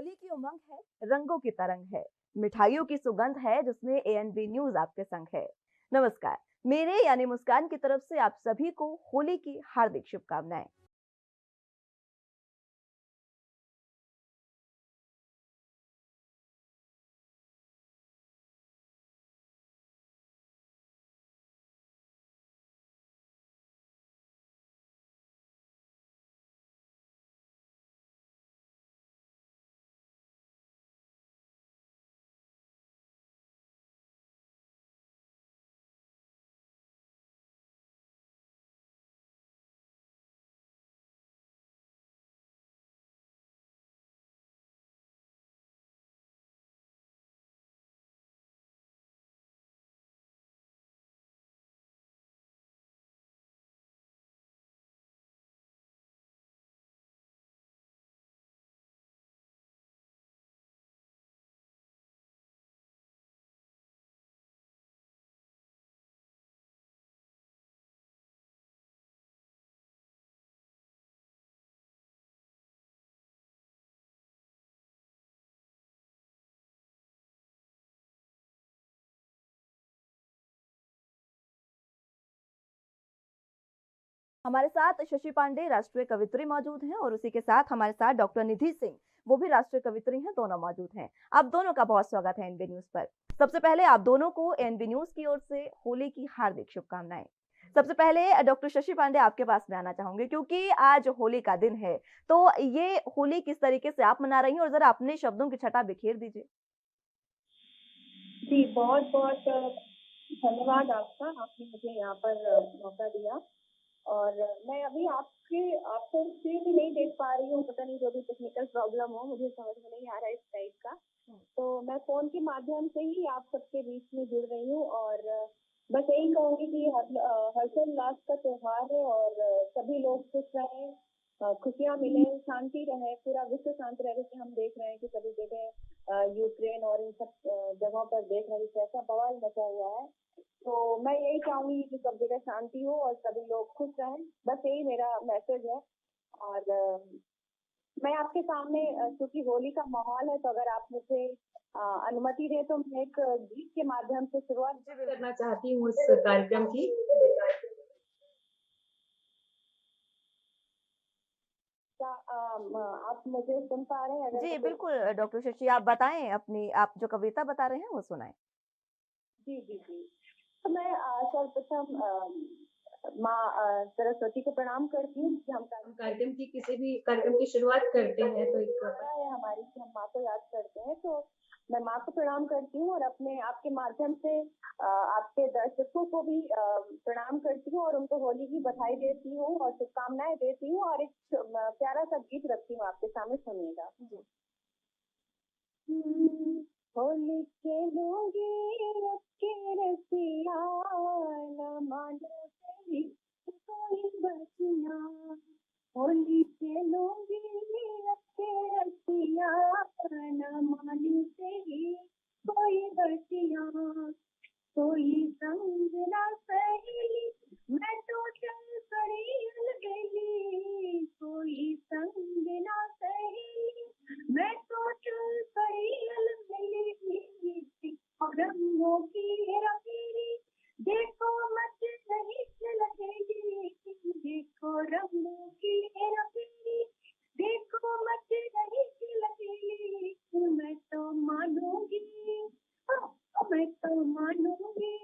होली की उमंग है, रंगों की तरंग है, मिठाइयों की सुगंध है जिसमें एएनबी न्यूज आपके संग है। नमस्कार, मेरे यानी मुस्कान की तरफ से आप सभी को होली की हार्दिक शुभकामनाएं। हमारे साथ शशि पांडे राष्ट्रीय कवित्री मौजूद हैं और उसी के साथ हमारे साथ डॉक्टर निधि सिंह, वो भी राष्ट्रीय कवित्री हैं, दोनों मौजूद हैं। आप दोनों का बहुत स्वागत है एनबी न्यूज पर। सबसे पहले आप दोनों को एनबी न्यूज की ओर से होली की हार्दिक शुभकामनाएं। सबसे पहले डॉक्टर शशि पांडे आपके पास में आना चाहूंगे क्योंकि आज होली का दिन है, तो ये होली किस तरीके से आप मना रही हैं और जरा अपने शब्दों की छटा बिखेर दीजिए। जी, बहुत-बहुत धन्यवाद आपका, आपने मुझे यहाँ पर मौका दिया। और मैं अभी आपको स्क्रीन भी नहीं देख पा रही हूँ, पता नहीं जो भी टेक्निकल प्रॉब्लम हो, मुझे समझ में नहीं आ रहा है इस टाइप का। तो मैं फ़ोन के माध्यम से ही आप सबके बीच में जुड़ रही हूँ और बस यही कहूँगी कि हर्षोल्लास का त्योहार है और सभी लोग खुश रहें, खुशियाँ मिलें, शांति रहे, पूरा विश्व शांत रहे। जैसे हम देख रहे हैं कि सभी जगह यूक्रेन और इन सब जगहों पर देख रहे हैं कि कैसा बवाल मचा हुआ है। तो मैं यही चाहूंगी कि सब जगह शांति हो और सभी लोग खुश रहें, बस यही मेरा मैसेज है। और मैं आपके सामने क्योंकि होली का माहौल है, तो अगर आप मुझे अनुमति दें तो मैं एक गीत के माध्यम से शुरुआत करना चाहती हूँ इस कार्यक्रम की। क्या आप मुझे सुन पा रहे हैं? अगर जी मुझे बिल्कुल डॉक्टर शशि, आप बताएं अपनी, आप जो कविता बता रहे हैं वो सुनाएं। जी जी जी। तो मैं सर्वप्रथम माँ सरस्वती को प्रणाम करती हूँ कि हम कार्यक्रम की किसी भी कार्यक्रम की शुरुआत करते हैं तो एक परंपरा है हमारी कि हम माँ को याद करते हैं। तो मैं माँ को प्रणाम करती हूँ और अपने आपके माध्यम से आपके दर्शकों को भी प्रणाम करती हूँ और उनको होली की बधाई देती हूँ और शुभकामनाएं देती हूँ और एक प्यारा सा गीत रखती हूँ आपके सामने, सुनिएगा। होली खेलूंगी रखे रसिया, न मानो तेरी कोई बतिया। होली खेलूंगी रखे रसिया, न मानो तेरी कोई बतिया। कोई संग ना सहेली, मैं तो चल पड़ी अलबेली। कोई संग ना सहेली, मैं तो चल पड़ी अलबेली। रंगों की हेरा फेरी, देखो मत नहीं लगेगी। देखो रंगों की हेरा फेरी, देखो मत नहीं लगेगी। मैं तो मानूंगी, मैं तो मानूंगी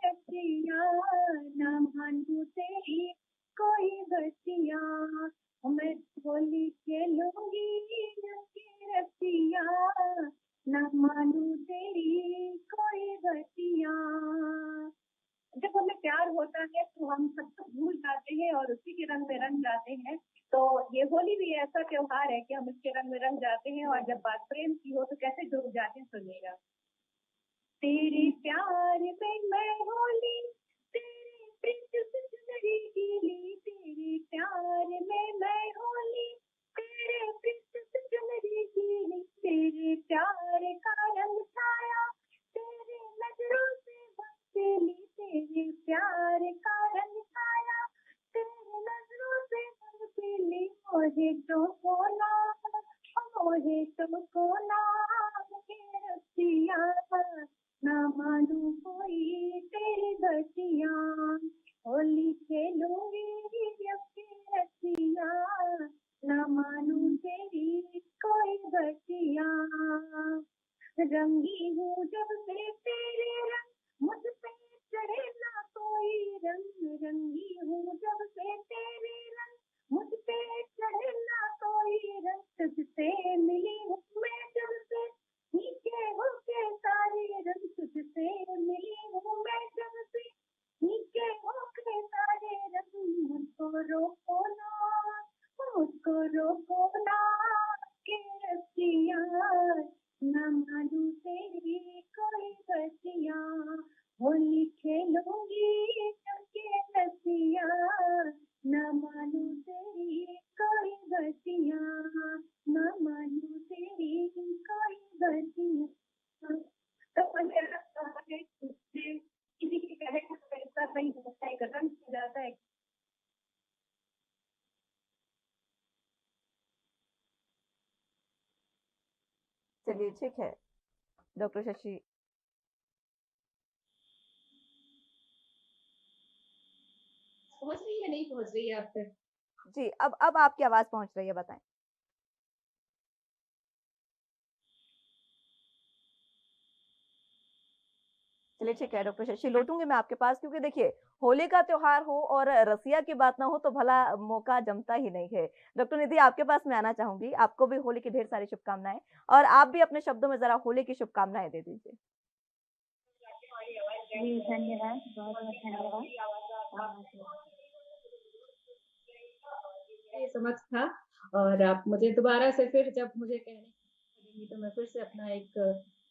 रसिया, न मानू तेरी कोई बतिया। मैं होली खेलूंगी रसिया, न मानू तेरी कोई बतिया। जब हमें प्यार होता है तो हम सब कुछ भूल जाते हैं और उसी के रंग में रंग जाते हैं। तो ये होली भी ऐसा त्योहार है कि हम इसके रंग में रंग जाते हैं और जब बात प्रेम की हो तो कैसे डूब जाते हैं, सुनिएगा। तेरे प्यार में मैं होली, तेरे प्रीत से चुनरी गीली। तेरे प्यार में मैं होली, तेरे प्रीत से चुनरी गीली। तेरे प्यार का रंग छाया, तेरे नजरों से बसेली। तेरे प्यार का रंग छाया, तेरे नजरों से बसेली। मुझे तो बोला, मोहे तुमको नाम के रसिया, ना मानू कोई तेरी बसिया। होली खेलूंगी जब के रसिया, ना मानू तेरी कोई बसिया। रंगी हूँ जब से तेरे रंग, मुझ पे चढ़े ना कोई रंग। रंगी हूँ जब से तेरे रंग, मुझ पे चढ़े ना कोई रंग। तुझसे मिली हूँ मैं जब से, नीचे होके सारे रंग। तुझसे मिली हूँ मैं जब से, नीचे होके सारे रंग। मुझको रोको ना, मुझको रोको ना के रसिया, ना मानू तेरी कोई बसिया। होली खेलूंगी चमके रसिया, ना मानू तेरी कोई बसिया, ना मानू तेरी कोई बसिया। तो मुझे लगता है कि किसी के कहने का ऐसा नहीं होता है, कदम हो जाता है। चलिए ठीक है डॉक्टर शशि। पहुंच रही है, नहीं पहुंच रही है आप तक? जी अब आपकी आवाज पहुंच रही है, बताएं। चलिए ठीक है डॉक्टर शशि, लौटूंगी मैं आपके पास, क्योंकि देखिए होली का त्योहार हो और रसिया की बात ना हो तो भला मौका जमता ही नहीं है। डॉक्टर निधि, आपके पास मैं आना चाहूंगी, आपको भी होली की ढेर सारी शुभकामनाएं, और आप भी अपने शब्दों में जरा होली की शुभकामनाएं दे दीजिए। जी धन्यवाद, बहुत बहुत धन्यवाद। ये समझ था, और आप मुझे दोबारा से फिर जब मुझे कहने देंगी तो मैं फिर से अपना एक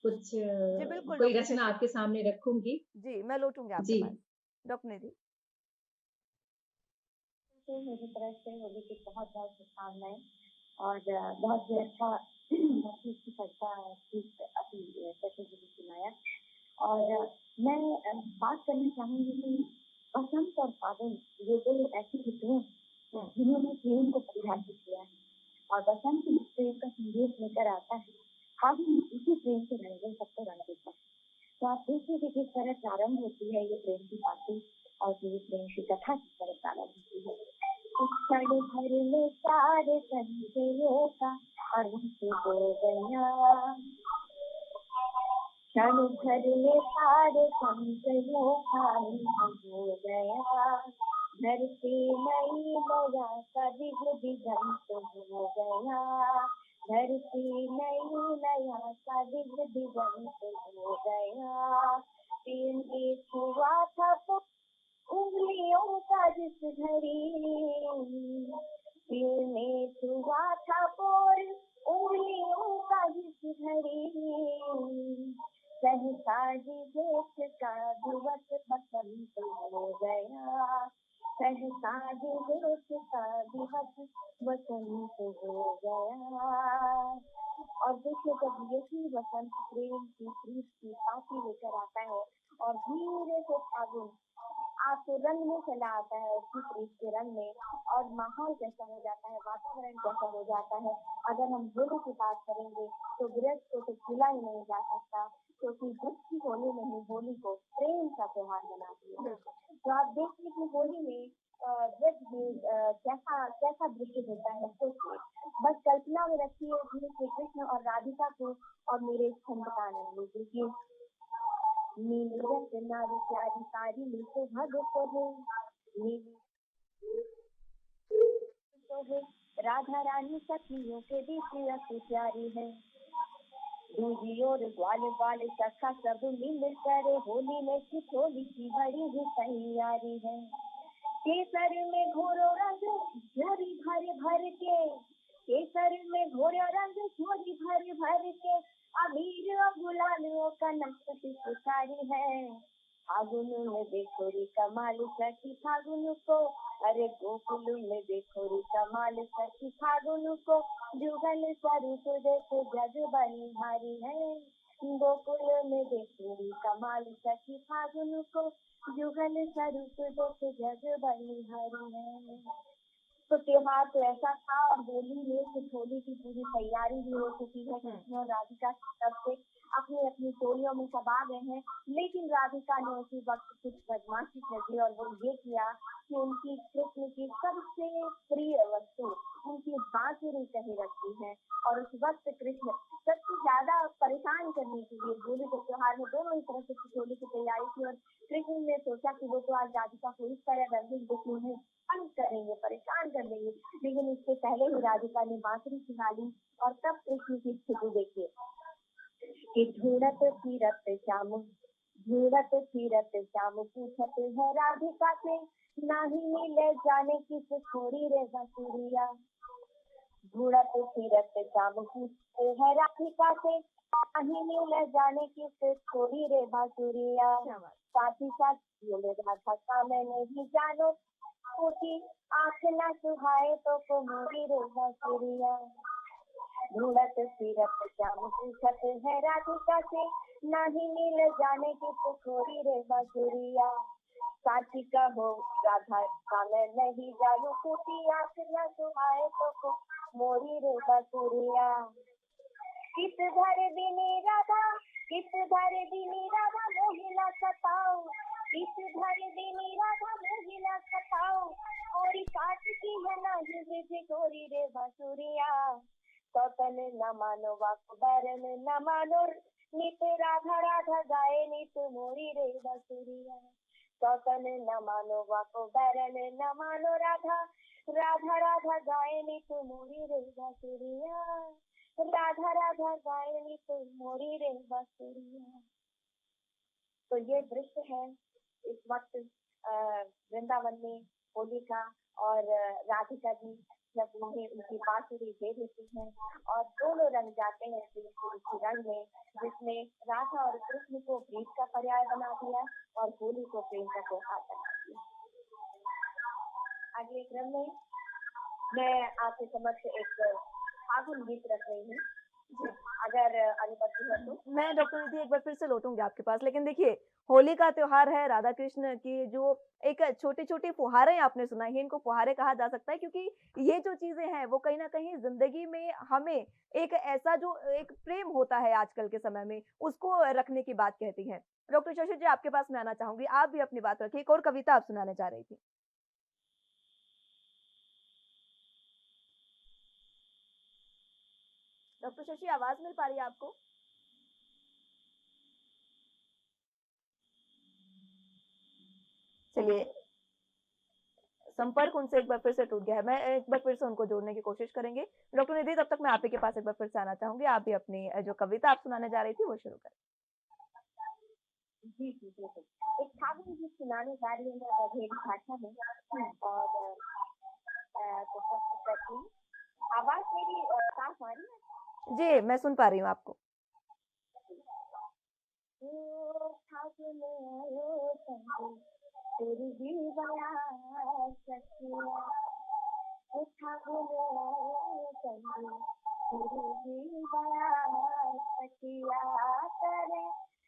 कुछ जी बिल्कुल कोई डॉक्टर रचना शशि, आपके सामने रखूंगी। जी मैं लौटूंगी आपके जी। पास। डॉक्टर निधि। तो मेरी तरफ से होली की बहुत बहुत शुभकामनाएं, और बहुत ही अच्छा बहुत ही अच्छी चर्चा अभी सचिन जी ने सुनाया। और मैं बात करना चाहूंगी कि बसंत और फागुन ये दो ऐसी ऋतुएं हैं जिन्होंने प्रेम को परिभाषित किया है, और बसंत प्रेम का संदेश लेकर आता है, फागुन इसी प्रेम के रंगों सबको रंग देता है। तो आप देखिए कि किस तरह प्रारंभ होती है ये प्रेम की बातें, और ये प्रेम की कथा किस तरह प्रारंभ होती है। क्षण भर में सारे संशयों का अंत हो गया, क्षण भर में सारे संशयों का अंत हो गया। धरती नई नया सा दिगंत हो गया, धरती नई नया सा दिगंत हो गया। प्रेम एक हुआ था तो उंगलियों का जिस घड़ी, प्रेम एक हुआ था और उंगलियों का जिस घड़ी। सहसा ही देश का दिवस बसंत हो गया, सहसा ही देश का दिवस बसंत हो गया। और देखिए जब यही बसंत प्रेम की प्रीत की पाती लेकर आता है, और धीरे से फागुन आपको रंग में चला आता है उसकी प्रीत के रंग में, और माहौल कैसा हो जाता है, वातावरण कैसा हो जाता है। अगर हम होली की बात करेंगे तो गृहस्थ को तो भूला ही नहीं जा सकता, क्योंकि दुख की होली नहीं, होली को प्रेम का त्योहार बनाती है। तो आप देखिए कि होली में कैसा कैसा दृश्य होता है, सोचिए बस कल्पना में रखिए श्री कृष्ण और राधिका को और मेरे खंडकानंद देखिए, नीली रत्नारी प्यारी सारी नीचे भग कहो, नीली कहो राधा रानी सखियों के बीच अति प्यारी है। दूजी और ग्वाल बाल सखा सब मिल कर होली में ठिठोली की बड़ी ही तैयारी है। केसर में घोरो रंग झोरी भर भर के, केसर में घोरो रंग झोरी भर भर के, अबीर और गुलालों का नक्शा पुकारी है। फागुन में देखो रे कमाल सखी फागुन को, अरे गोकुल में देखो रे कमाल सखी फागुन को, जुगल स्वरूप देखो जग बलिहारी है। गोकुल में देखो रे कमाल सखी फागुन को, जुगल स्वरूप देखो जग बलिहारी है। तो त्योहार तो ऐसा था और होली में कुछ होली की पूरी तैयारी भी हो चुकी है। कृष्ण और राधिका की तरफ से अपनी अपनी टोलियों में सब आ गए हैं, लेकिन राधिका ने उसी वक्त कुछ बदमाशी कर दी और वो ये किया कि उनकी कृष्ण की सबसे प्रिय वस्तु उनकी बांसुरी कहीं रखी है। और उस वक्त कृष्ण सबसे ज्यादा परेशान करने के लिए होली के त्योहार में दोनों ही तरफ से होली की तैयारी की और कृष्ण ने सोचा कि वो तो आज राधिका को इस तरह रंगीन दुखी है, तंग करेंगे, परेशान कर देंगे, लेकिन इससे पहले ही राधिका ने बांसुरी सुना ली। और तब कृष्ण की स्थिति देखिए कि ढूंढत फिरत श्याम पूछत है राधिका से, नाही मिले जाने किस छोड़ी रे बसुरिया। ढूंढत फिरत श्याम पूछते है राधिका से, नाही मिले जाने किस छोड़ी रे बांसुरिया। साथ ही साथ बोले राधा का मैं नहीं जानो, छोटी आँख न सुहाए तो को मोरी रे बांसुरिया। ढूंढत फिरत श्याम पूछत है राधिका से, नाही मिल जाने की छोरी रे बांसुरिया। साथी का हो राधा का मैं नहीं जानू, छोटी आँख न सुहाए तो को मोरी रे बांसुरिया। किस घर बिनी राधा मोहिला सताओ, किस घर बिनी राधा मोहिला सताओ, और काट की है नहीं विधि गोरी रे बांसुरिया। सौतन न मानो वाक बैरन न मानो, नित राधा राधा गाए नित मोरी रे बांसुरिया। सौतन न मानो वाक बैरन न मानो, राधा राधा राधा गाए नित मोरी रे बांसुरिया। राधा राधा गाए नित मोरी रे बांसुरिया। तो ये दृश्य है इस वक्त वृंदावन में होली का, और राधिका जी जब उन्हें उनकी बांसुरी दे देती हैं और दोनों रंग जाते हैं इस रंग में, जिसमें राधा और कृष्ण को प्रीत का पर्याय बना दिया और होली को प्रेम का त्योहार बना दिया। अगले क्रम में मैं आपके समक्ष एक फागुन गीत रख रही हूँ, अगर अनुमति है तो। मैं डॉक्टर निधि एक बार फिर से लौटूंगी आपके पास, लेकिन देखिए होली का त्योहार है, राधा कृष्ण की जो एक छोटी-छोटी फुहारें आपने सुनाई हैं, इनको फुहारें कहा जा सकता है क्योंकि ये जो चीज़ें हैं वो कहीं न कहीं ज़िंदगी में हमें एक ऐसा जो एक प्रेम होता है आजकल के समय में, उसको रखने की बात कहती हैं। डॉक्टर शशि जी आपके पास मैं आना चाहूँगी, आप भी अपनी बात रखिए, एक और कविता आप सुनाने जा रही थी। डॉक्टर शशि आवाज़ मिल पा रही है आपको? चलिए, संपर्क उनसे एक बार फिर से टूट गया है। मैं एक बार फिर से उनको जोड़ने की कोशिश करेंगे। डॉक्टर निधि तब तक मैं आप ही के पास एक बार फिर से आना चाहूँगी। आप भी अपनी जो कविता आप सुनाने जा रही थी वो शुरू करें। जी जी बिल्कुल। एक फागुन गीत सुनाने जा रही हूँ मैं बघेली भाषा में, और तो प्रस्तुत करती हूँ। आवाज मेरी साफ आ रही है? जी, मैं सुन पा रही हूँ आपको। फागुन आयो संगे तेरी भी बया सखिया। फागुन आयो संगे तेरी भी बया सखिया। करे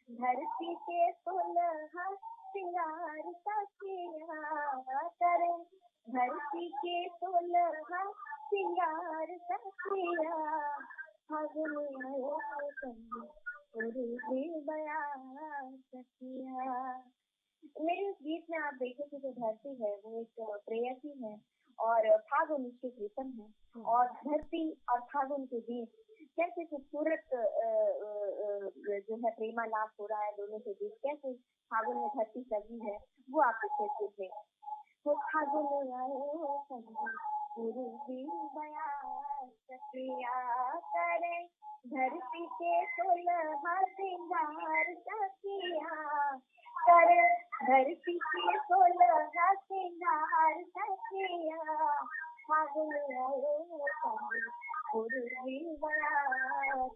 धरती के सुलहा सिंगार सखिया। करे धरती के सुलहा सिंगार सखिया। फागुन आयो संगे मेरे इस गीत में आप देखें कि जो धरती है वो एक प्रेयसी है और फागुन उसके प्रीतम है, और धरती और फागुन के बीच कैसे खूबसूरत जो है प्रेमालाप हो रहा है दोनों के बीच, कैसे फागुन में धरती सजी है वो आप देखें। तो फागुन आयो गुरु भी बया सखिया। करे धरती के सोलहा सिंगार सखिया। करे धरती के सोलहा सिंगार सखिया। फागुन आयो गुरु भी बया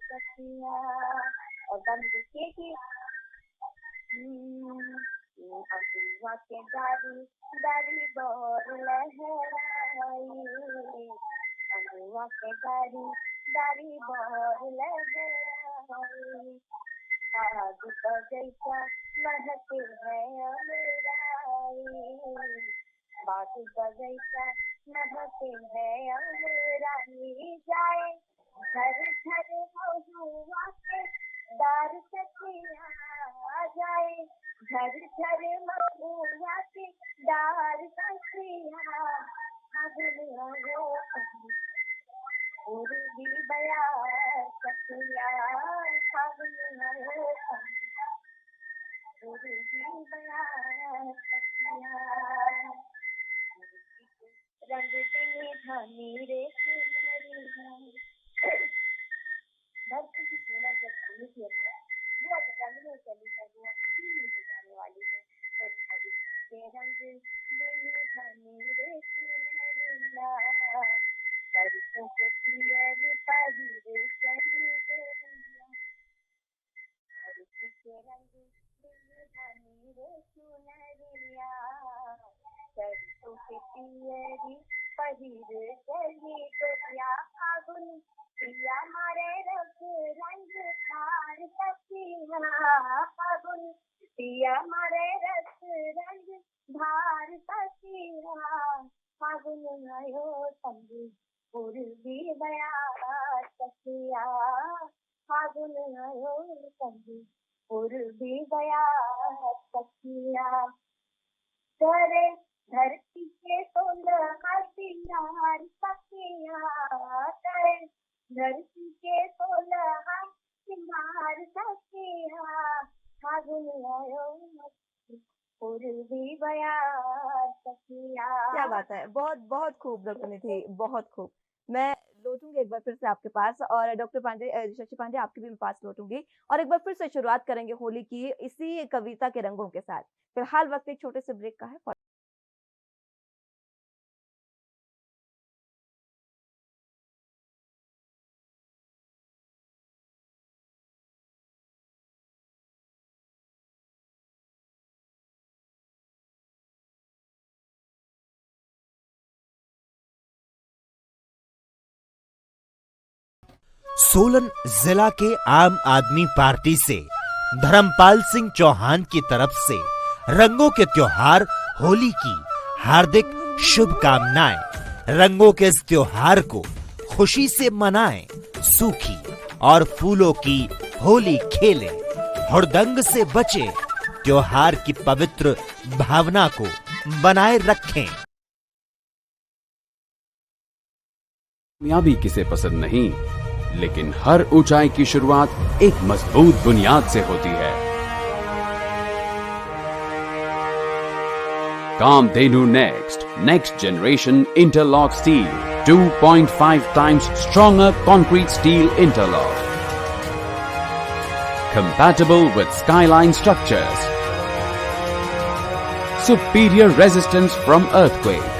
सखिया। और दम देखिए कि अगुआ के दारी बोर लहराई। अगुआ के दारी बोर लहराई। बाग बगैचा महक है अमराई। बाग बगैचा महके है अमरानी जाए घर घर महुआ के डार सखिया जाए घर घर महुआ के डार सखिया उर्दी बया सखिया उर्दी बया सखिया रंग दिए धानी रे धरती की सोना जब खाने की वो रंग में चली है वो जाने वाली है के रंग दिए धानी रे सरसों के पियर पाही रे चली धरती के रंग दिए धानी रे सुनरिया सरसों के पियरी पहिर चली गोरिया फागुन पिया मारे रंग रंग खार सखिया फागुन पिया मारे रंग धार सखिया फागुन आयो संगी पूर्वी बया सखिया फागुन आयो संगी पूर्वी बया सखिया करे धरती के सोलह सिंगार सखिया करे धरती के सोलह सिंगार सखिया फागुन आयो पूर्वी बया सखिया। क्या बात है, बहुत बहुत खूब डॉक्टर निधि, बहुत खूब। मैं लौटूंगी एक बार फिर से आपके पास और डॉक्टर पांडे, शशि पांडे आपके भी पास लौटूंगी और एक बार फिर से शुरुआत करेंगे होली की इसी कविता के रंगों के साथ। फिलहाल वक्त एक छोटे से ब्रेक का है। सोलन जिला के आम आदमी पार्टी से धर्मपाल सिंह चौहान की तरफ से रंगों के त्योहार होली की हार्दिक शुभकामनाएं। रंगों के इस त्योहार को खुशी से मनाएं, सूखी और फूलों की होली खेलें, हुड़दंग से बचें, त्योहार की पवित्र भावना को बनाए रखें। कामयाबी किसे पसंद नहीं, लेकिन हर ऊंचाई की शुरुआत एक मजबूत बुनियाद से होती है। Kamdhenu next generation interlock steel 2.5 times stronger concrete steel interlock, compatible with skyline structures, superior resistance from earthquake,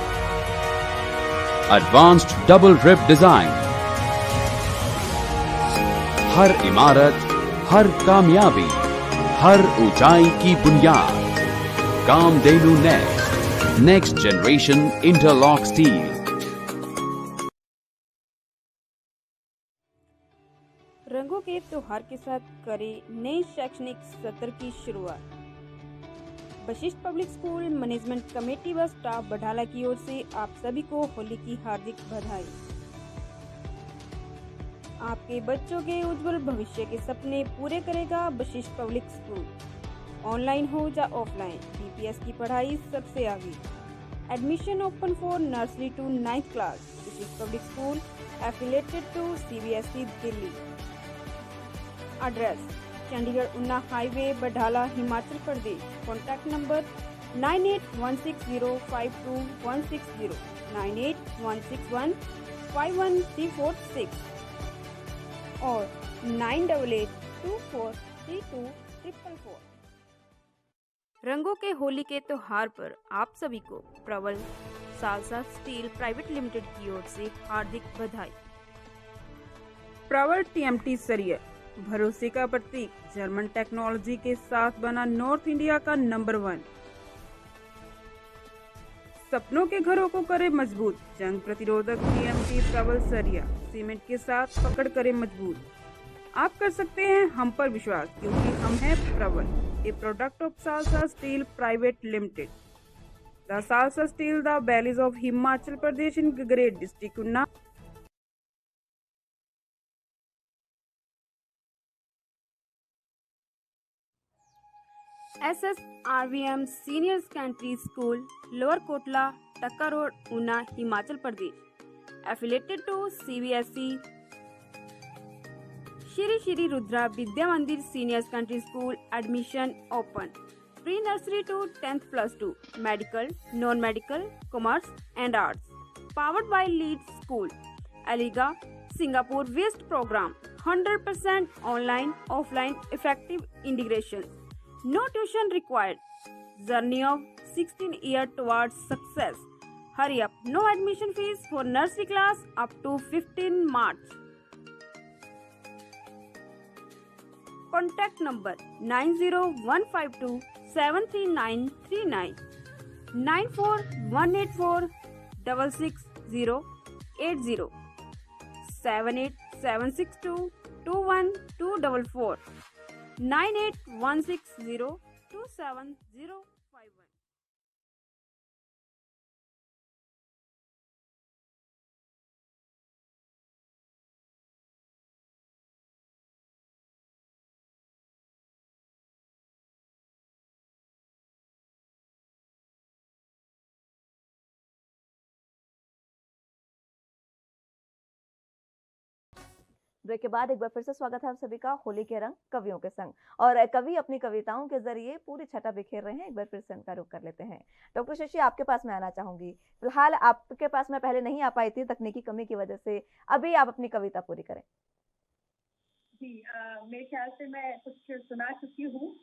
advanced double rib design, हर इमारत, हर कामयाबी, हर ऊंचाई की बुनियाद। Kamdhenu next generation interlock steel. रंगों के त्योहार के साथ करें नए शैक्षणिक सत्र की शुरुआत। Vashishtha public school management committee व स्टाफ बढ़ाला की ओर से आप सभी को होली की हार्दिक बधाई। आपके बच्चों के उज्जवल भविष्य के सपने पूरे करेगा वशिष्ठ पब्लिक स्कूल। ऑनलाइन हो या ऑफलाइन, बीपीएस की पढ़ाई सबसे आगे। Admission open for nursery to 9th class. Vashishtha public school affiliated to CBSE Delhi. Address Chandigarh Una highway, Badhala, Himachal Pradesh. Contact number 9816052160, 9816151346 और 9882432344। रंगों के होली के त्योहार पर आप सभी को प्रबल सालसा स्टील प्राइवेट लिमिटेड की ओर से हार्दिक बधाई। प्रबल टीएमटी सरिया भरोसे का प्रतीक, जर्मन टेक्नोलॉजी के साथ बना नॉर्थ इंडिया का नंबर 1। सपनों के घरों को करे मजबूत, जंग प्रतिरोधक टीएमटी प्रबल सरिया सीमेंट के साथ पकड़ करे मजबूत। आप कर सकते हैं हम पर विश्वास, क्योंकि हम हैं Prabal, a product of Salsa Steel Private Limited. The Salsa Still the Valleys of Himachal Pradesh in Great District, Unna. SSRVM Senior Secondary School, Lower Kotla, Takka Road, Una, Himachal Pradesh. Affiliated to CBSE. Shri Shri Rudra Vidya Mandir Senior Secondary School, admission open. Pre-nursery to 10th plus 2. Medical, non-medical, commerce and arts. Powered by Lead School. Aliga, Singapore Waste Program. 100% online, offline, effective integration. No tuition required. Journey of 16 years towards success. Hurry up. No admission fees for nursery class up to 15 March. Contact number 90152 73939 94184 66080 78762 21244 98160 27051. Break के बाद एक बार फिर से स्वागत है आप सभी का होली के रंग कवियों के संग। और कवि अपनी कविताओं के जरिए पूरी छटा बिखेर रहे हैं। एक बार फिर से उनका रुख कर लेते हैं। डॉक्टर शशि, आपके पास मैं आना चाहूंगी। फिलहाल आपके पास मैं पहले नहीं आ पाई थी तकनीकी कमी की वजह से, अभी आप अपनी कविता पूरी करें। जी, मेरे ख्याल से मैं कुछ सुना चुकी हूँ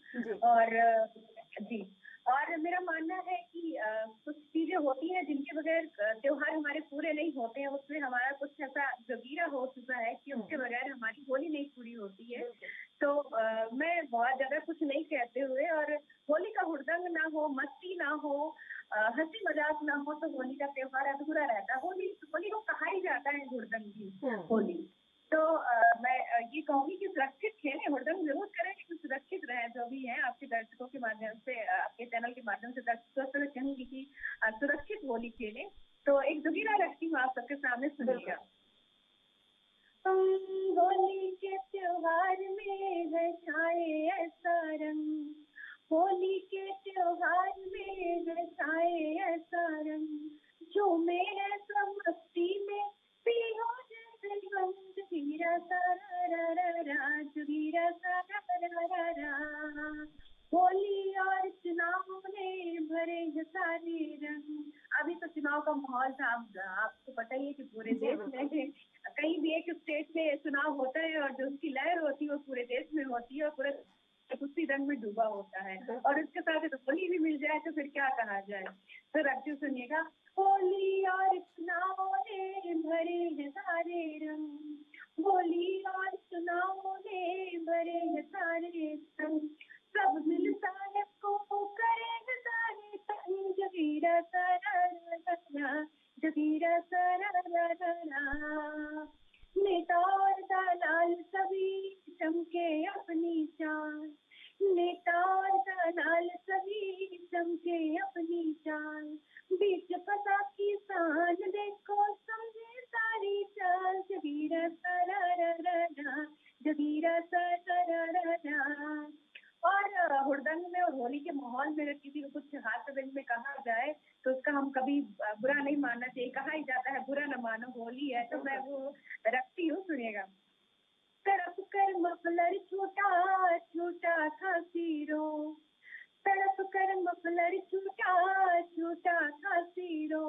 जी। और मेरा मानना है कि कुछ चीजें होती हैं जिनके बगैर त्योहार हमारे पूरे नहीं होते हैं। उसमें हमारा कुछ ऐसा जगीरा हो चुका है कि उसके बगैर हमारी होली नहीं पूरी होती है। तो मैं बहुत ज्यादा कुछ नहीं कहते हुए, और होली का हुड़दंग ना हो, मस्ती ना हो, हंसी मजाक ना हो, तो होली का त्योहार अधूरा रहता है। होली को कहा ही जाता है हुड़दंग की होली। तो मैं ये कहूंगी कि सुरक्षित खेलें, हुड़दंग जरूर करें, लेकिन सुरक्षित रहें। जो भी है आपके दर्शकों के माध्यम से, आपके चैनल के माध्यम से दर्शकों से कहूंगी कि सुरक्षित होली खेलें। तो एक जुगीरा रखती हूँ आप सबके सामने, सुनिएगा। होली के त्योहार में है छाए ऐसा रंग, होली के त्योहार में है छाए ऐसा रंग, जो मेरे मस्ती में पियो जैसे गम, जुगीरा सारा रा रा रा, जुगीरा सारा रा रा रा। होली और चुनाव ने भरे हैं सारे रंग। अभी तो चुनाव का माहौल था, आपको पता ही है कि पूरे देश में कहीं भी एक स्टेट में चुनाव होता है और जो उसकी लहर होती है वो पूरे देश में होती है और पूरे उसी रंग में डूबा होता है। और उसके साथ तो होली भी मिल जाए तो फिर क्या कहा जाए। तो रखती सुनिएगा। होली और चुनाव ने भरे हैं सारे रंग, होली और चुनाव ने भरे हैं सारे रंग, सब मिलता है को करेंगे सारे संग, जगीरा सारा रा रा, जगीरा सारा रा रा। नेता और दलाल सभी चमके अपनी चाल, नेता और दलाल सभी चमके अपनी चाल, बीच फंसा किसान देखो समझे सारी चाल, जगीरा सारा रा रा रा, जगीरा सारा रा रा रा। और हुड़दंग में और होली के माहौल में अगर किसी को कुछ हास्य व्यंग में कहा जाए तो उसका हम कभी बुरा नहीं मानना चाहिए। कहा ही जाता है बुरा न मानो होली है, तो मैं वो रखती हूँ, सुनिएगा। तड़प कर मफलर छूटा छूटा था सिरो, तड़प कर मफलर छूटा छूटा था सिरो,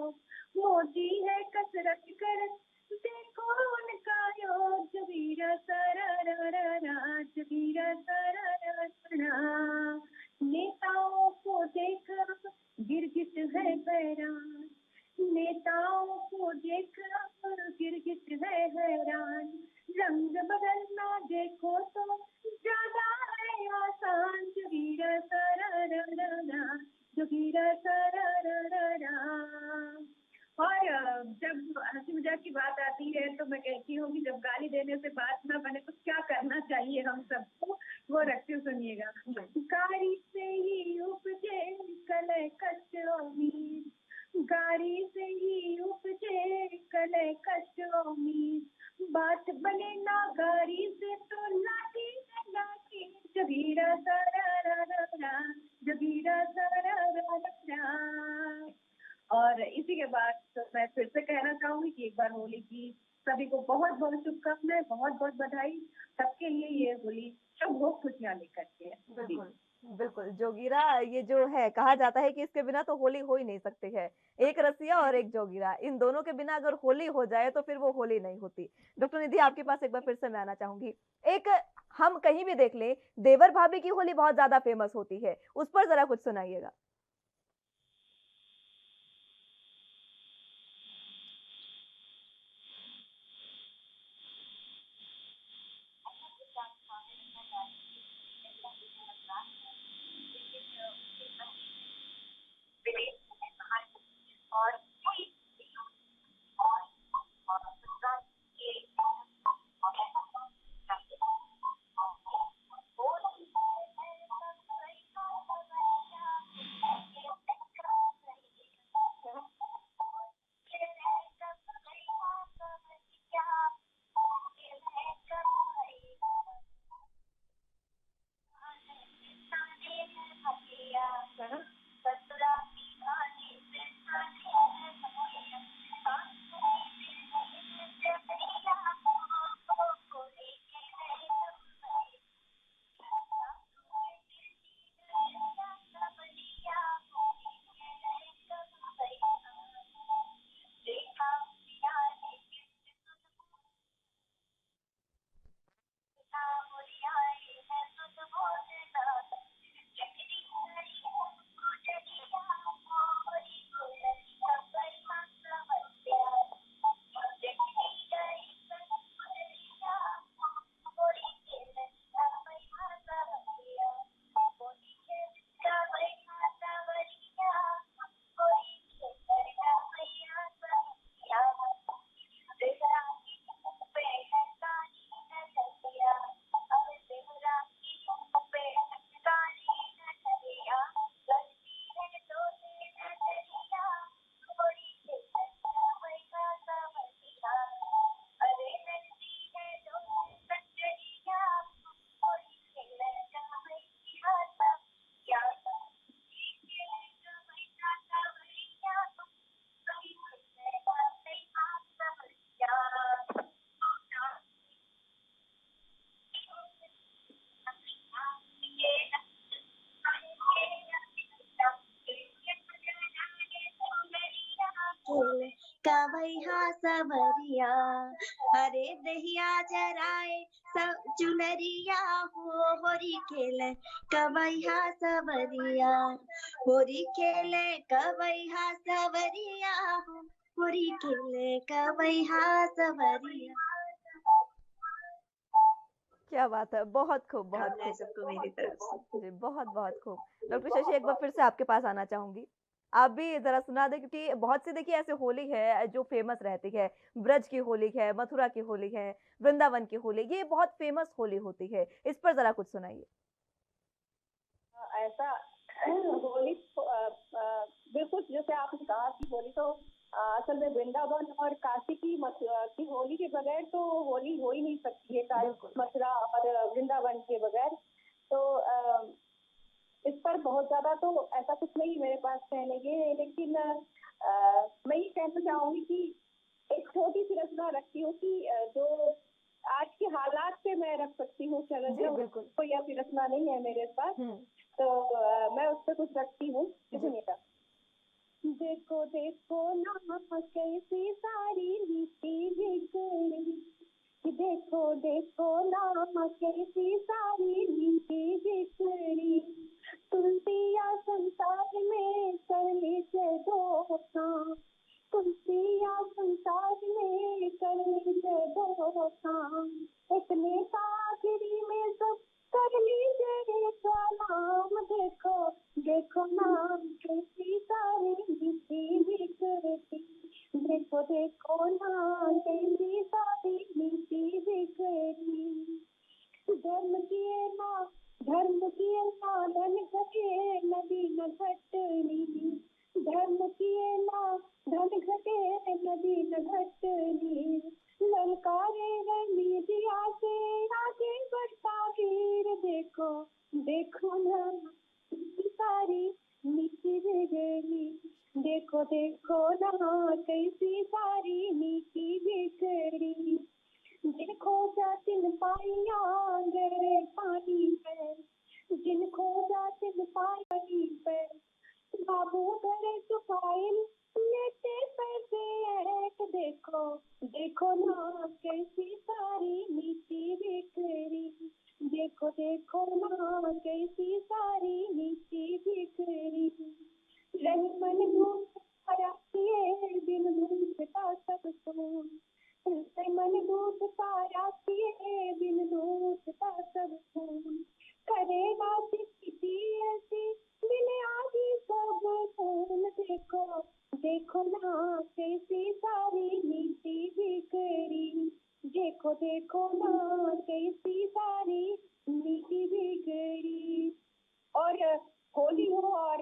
मोदी है कसरत कर देखो उनका योग, जगीरा सारा रा रा रा, जगीरा सारा रा रा। नेताओं को देख गिरगिट है हैरान, नेताओं को देख गिरगिट है हैरान, रंग बदलना देखो तो ज्यादा है आसान, जगीरा सारा रा रा रा, जगीरा सारा रा रा रा। और जब हंसी मजाक की बात आती है तो मैं कहती हूँ कि जब गाली देने से बात ना बने तो क्या करना चाहिए हम सबको, वो रखती हूँ, सुनिएगा। कारी से ही उपजे कलय कष्ट उम्मीद, गाड़ी से ही उपजे कलय कष्ट उम्मीद, बात बने ना गाड़ी से तो लाठी से लाठी, जगीरा सारा रा रा रा, जगीरा सारा रा रा रा। और इसी के बाद तो मैं फिर से कहना चाहूंगी कि एक बार होली की सभी को बहुत बहुत शुभकामनाएं, बहुत बहुत बधाई। सबके लिए ये होली शुभ हो, खुशियां लेकर के। बिल्कुल बिल्कुल जोगीरा, ये जो है कहा जाता है कि इसके बिना तो होली हो ही नहीं सकती है। एक रसिया और एक जोगीरा, इन दोनों के बिना अगर होली हो जाए तो फिर वो होली नहीं होती। डॉक्टर निधि, आपके पास एक बार फिर से मैं आना चाहूंगी। एक हम कहीं भी देख लें, देवर भाभी की होली बहुत ज्यादा फेमस होती है, उस पर जरा कुछ सुनाइएगा। कवैया सवरिया, हरे दहिया जराए सब चुनरिया हो, होरी खेले कवैया सवरिया, होरी खेले कवैया सवरिया हो, होरी खेले कवैया सवरिया। क्या बात है, बहुत खूब, बहुत खूब। सबको मेरी तरफ से जी, बहुत बहुत खूब। डॉक्टर शशि, एक बार फिर से आपके पास आना चाहूंगी। आप भी जरा सुना दें, क्योंकि बहुत सी देखिए ऐसे होली है जो फेमस रहती है। ब्रज की होली है, मथुरा की होली है, वृंदावन की होली, ये बहुत फेमस होली होती है। इस पर जरा कुछ सुनाइए। ऐसा होली बिल्कुल जैसे आपने कहा कि होली तो असल में वृंदावन और काशी की होली के बगैर तो होली हो ही नहीं सकती है, काशी, मथुरा और वृंदावन के बगैर। तो इस पर बहुत ज्यादा तो ऐसा कुछ नहीं मेरे पास कहने के, लेकिन मैं ये कहना चाहूंगी कि एक छोटी सी रचना रखती हूँ कि जो आज के हालात पे मैं रख सकती हूँ। कोई ऐसी रचना नहीं है मेरे पास, तो मैं उस पर कुछ रखती हूँ। सुनिएगा। देखो देखो ना कैसी सारी नीति बिगड़ी, देखो देखो ना कैसी सारी नीति बिगड़ी, तुलसिया संसार में कर लीजिए धोखा, तुलसिया संसार में कर लीजिए धोखा, इतने कागिरी में सब कर लीजिए सलाम, देखो देखो ना कैसी सारी नीति बिगड़ती, देखो देखो देखो ना कैसी सारी नीति बिगड़ी, धर्म किए ना धर्म किए ना धन घटे नदी न घटनी, धर्म किए ना धन घटे नदी न घटनी, ललकारे रही दिया से आगे बढ़ता वीर, देखो देखो ना सारी नीति बिगड़ी, देखो देखो ना कैसी सारी नीति बिगड़ी, जिनको जातिन पाइया गहरे पानी पे, जिनको जातिन पानी पे, बाबू घरे चुकाइल लेते पैसे ऐट, देखो देखो ना कैसी सारी नीति बिगड़ी, देखो देखो ना कैसी सारी नीति बिगड़ी, रही मन धूप किए बिन धूप का सब सोन, मन दूत सारा किए बिन दूत का सब खून, करेगा किसी ऐसी मिले आदि सब खून, देखो देखो ना कैसी सारी नीति बिगड़ी, देखो देखो ना कैसी सारी नीति बिगड़ी। और होली हो और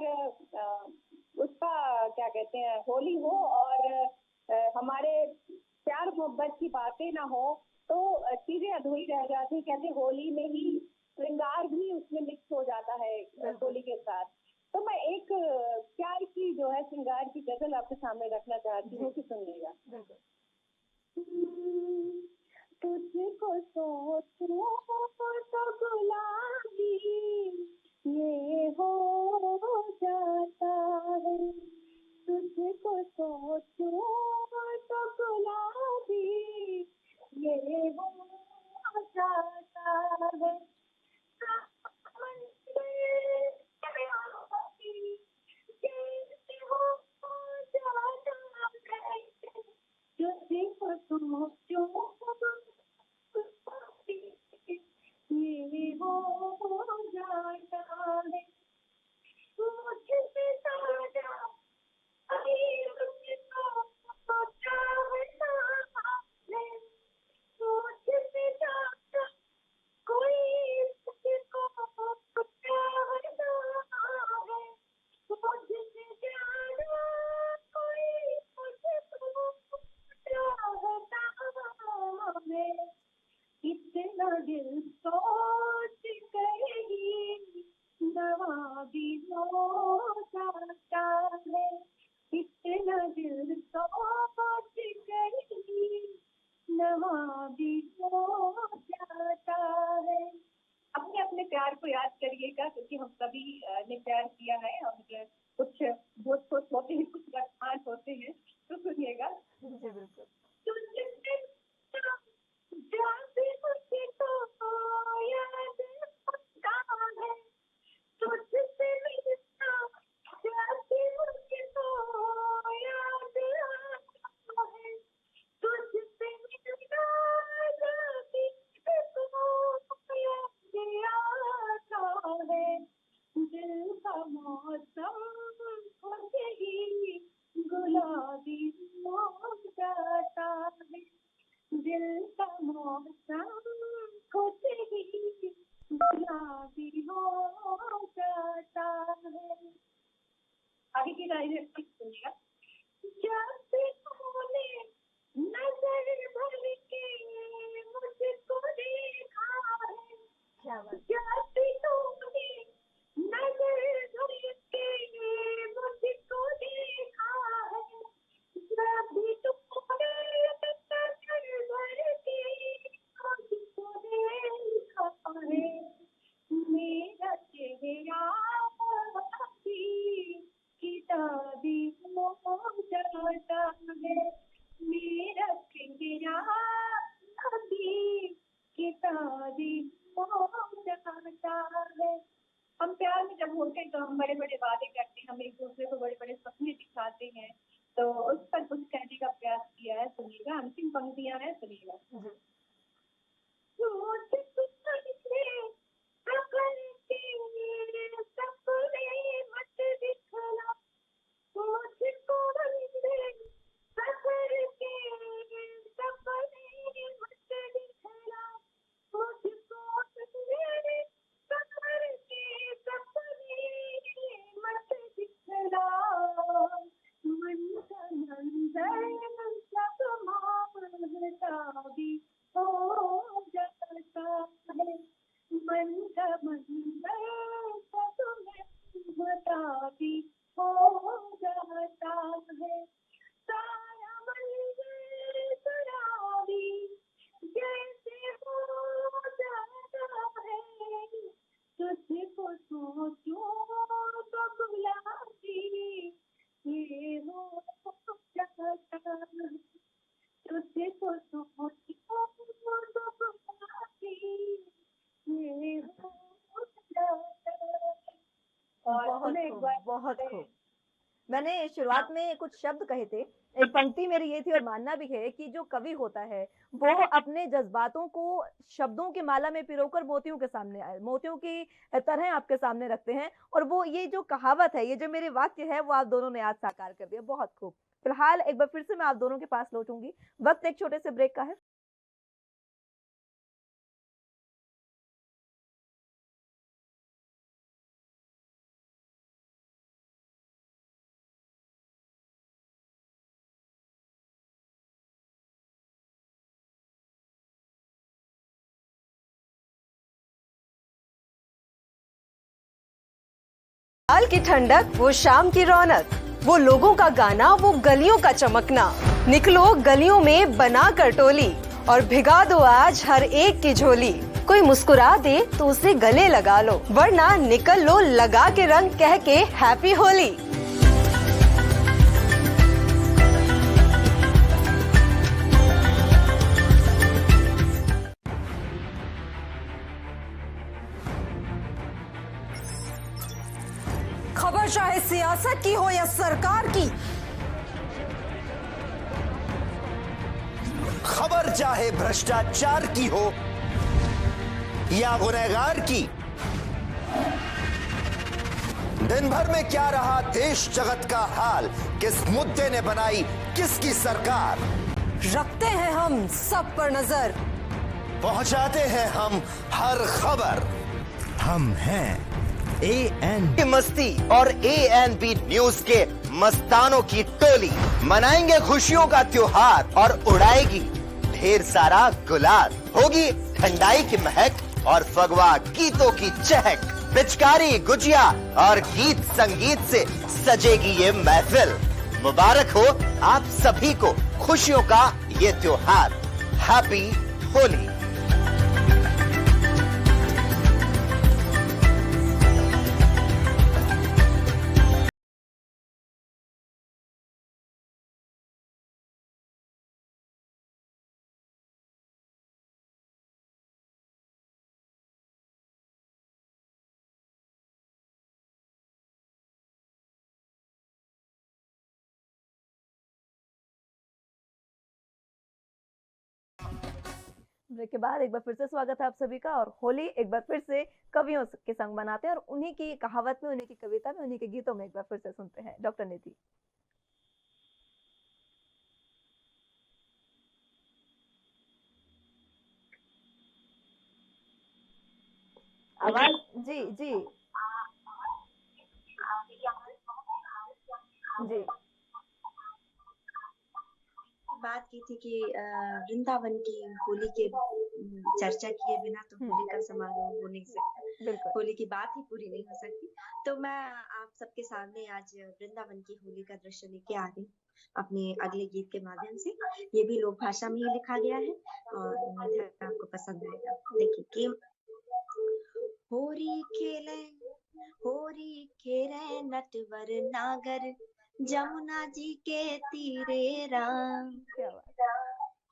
उसका क्या कहते हैं, होली हो और हमारे प्यार मोहब्बत की बातें ना हो तो चीजें अधूरी रह जाती। कहते होली में ही श्रृंगार भी उसमें मिक्स हो जाता है होली के साथ। तो मैं एक प्यार की जो है श्रृंगार की गजल आपके सामने रखना चाहती हूँ कि सुनिएगा। तुझको सोचूं तो गुलाबी ये हो जाता है, तुझको सोचूं तो गुलाबी ये हो जाता है, तुझको सोचूं ये हो जाता है, मुझसे ज्यादा मुझको चाहता है, मुझसे ज्यादा कोई मुझको चाहता है, मुझसे ज्यादा कोई मुझको चाहता है, इतना दिल सोच कर ही नवाबी हो जाता है, इतना दिल सोच कर ही नवाबी हो जाता है। अपने अपने प्यार को याद करिएगा, क्योंकि हम सभी ने प्यार किया है और कुछ बहुत खुश होते हैं, कुछ वर्तमान होते हैं। तो सुनिएगा। याद आता है तुझसे मिलना, जाते मुझको याद आता है, तुझसे मिलना जाते मुझको याद आता है, दिल का मौसम मुझे ही गुलाबी हो जाता है, दिल का मौसम खुद ही गुलाबी हो जाता है। आगे की लाइन सुनिएगा। जब तूने नजर भर के मुझको देखा है, जब तूने नजर भर के मुझको देखा है, जब तूने नजर भर के मुझको देखा है, मेरा चेहरा किताबी हो जाता है, मेरा चेहरा अभी किताबी हो जाता है। हम प्यार में जब होते हैं तो हम बड़े बड़े वादे करते हैं, हम एक दूसरे को बड़े बड़े सपने दिखाते हैं, तो उस पर कुछ कहने का प्रयास किया है। सुनिएगा, अंतिम पंक्तियां हैं, सुनिएगा। सपने मत दिखला, मुझको सफर बहुत खूब। मैंने शुरुआत में कुछ शब्द कहे थे, एक पंक्ति मेरी ये थी और मानना भी है कि जो कवि होता है, वो अपने जज़्बातों को शब्दों की माला में पिरोकर मोतियों के सामने मोतियों की तरह आपके सामने रखते हैं और वो ये जो कहावत है, ये जो मेरे वाक्य है, वो आप दोनों ने आज साकार कर दिया, बहुत खूब। फिलहाल एक बार फिर से मैं आप दोनों के पास लौटूँगी, वक़्त एक छोटे से ब्रेक का है। साल की ठंडक, वो शाम की रौनक, वो लोगों का गाना, वो गलियों का चमकना। निकलो गलियों में बना कर टोली और भिगा दो आज हर एक की झोली। कोई मुस्कुरा दे तो उसे गले लगा लो, वरना निकल लो लगा के रंग कह के हैप्पी होली। खबर चाहे सियासत की हो या सरकार की, खबर चाहे भ्रष्टाचार की हो या गुनहगार की, दिन भर में क्या रहा देश जगत का हाल, किस मुद्दे ने बनाई किसकी सरकार, रखते हैं हम सब पर नजर, पहुंचाते हैं हम हर खबर। हम हैं AN मस्ती और ANB न्यूज के मस्तानों की टोली। मनाएंगे खुशियों का त्योहार और उड़ाएगी ढेर सारा गुलाल। होगी ठंडाई की महक और फगवा गीतों की चहक। पिचकारी, गुजिया और गीत संगीत से सजेगी ये महफिल। मुबारक हो आप सभी को खुशियों का ये त्योहार। हैप्पी होली। ब्रेक के बाद एक बार फिर से स्वागत है आप सभी का। और होली एक बार फिर से कवियों के संग मनाते हैं और उन्हीं की कहावत में, उन्हीं की कविता में, उन्हीं के गीतों में एक बार फिर से सुनते हैं डॉक्टर निधि। आवाज जी जी जी बात की थी कि वृंदावन की होली के चर्चा किए बिना तो होली का समारोह हो नहीं सकता। बिल्कुल। होली की बात ही पूरी नहीं हो सकती। तो मैं आप सबके सामने आज वृंदावन की होली का दृश्य लेके आ रही हूँ अपने अगले गीत के माध्यम से। ये भी लोक भाषा में ही लिखा गया है और उम्मीद है आपको पसंद आएगा। देखिए कि होरी खेले नटवर नागर, जमुना जी के तीरे राम। क्या बात।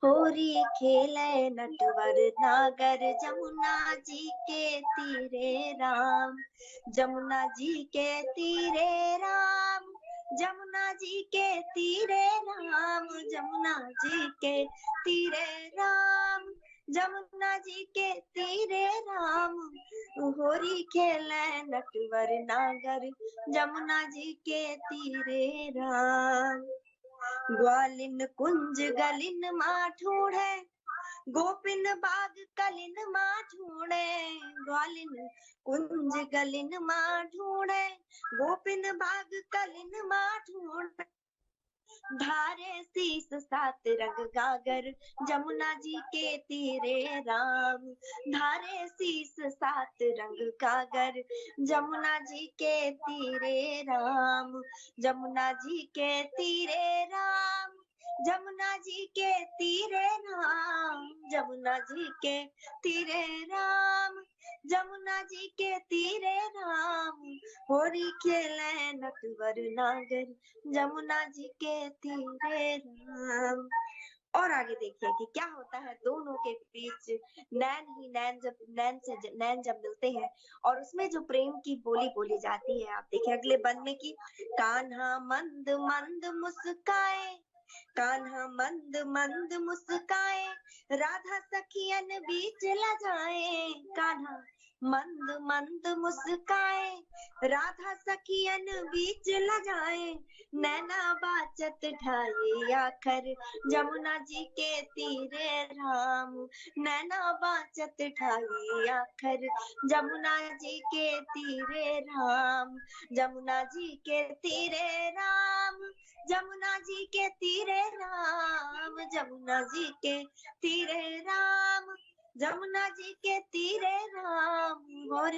होरी खेले नटवर नागर, जमुना जी के तीरे राम। जमुना जी के तीरे राम, जमुना जी के तीरे राम। जमुना जी के तीरे राम, जमुना जी के तीरे राम। होरी खेले नटवर नागर, जमुना जी के तीरे राम। ग्वालिन कुंज गलिन माँ ढूंढे, गोपिन बाग कलिन माँ ढूंढे। ग्वालिन कुंज गलिन माँ ढूंढे, गोपिन बाग कलिन माँ ढूंढे। धारे शीस सात रंग गागर, जमुना जी के तीरे राम। धारे शीस सात रंग गागर, जमुना जी के तीरे राम। जमुना जी के तीरे राम, जमुना जी के तीरे राम। जमुना जी के तीरे राम, जमुना जी के तीरे राम। होरी खेले नटवर नागर, जमुना जी के तीरे राम। और आगे देखिए कि क्या होता है दोनों के बीच। नैन जब मिलते हैं और उसमें जो प्रेम की बोली बोली जाती है, आप देखिए अगले बंद में कि कान्हा मंद मंद मुस्काए, कान्हा मंद मंद मुस्काए, राधा सखियन बीच लजाए, कान्हा मंद मंद मुस्काए, राधा सखियन बीच लजाए, नैना बाचत ढाए आखर जमुना जी के तीरे राम, नैना बाचत ढाए आखर जमुना जी के तीरे राम, जमुना जी के तीरे राम, जमुना जी के तीरे राम, जमुना जी के तीरे राम, जमुना जी के तीरे राम, और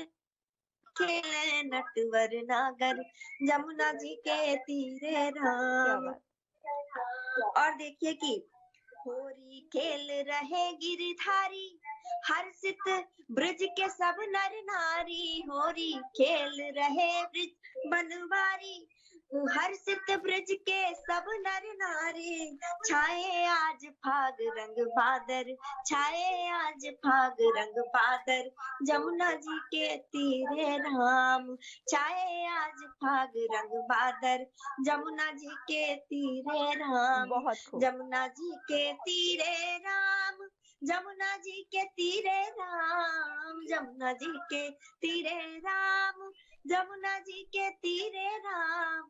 खेले नटवर नागर जमुना जी के तीरे क्या राम। बात। और देखिए कि होरी खेल रहे गिरधारी, हर्षित ब्रज के सब नर नारी, होरी खेल रहे ब्रज बनवारी, हर्षित ब्रज के सब नर नारी, छाए आज फाग रंग बादर, छाए आज फाग रंग बादर, जमुना जी के तीरे राम, छाए आज फाग रंग बादर, जमुना जी के तीरे राम, बहुत खूब। जमुना जी के तीरे राम, जमुना जी के तीरे राम, जमुना जी के तीरे राम, जमुना जी के तीरे राम,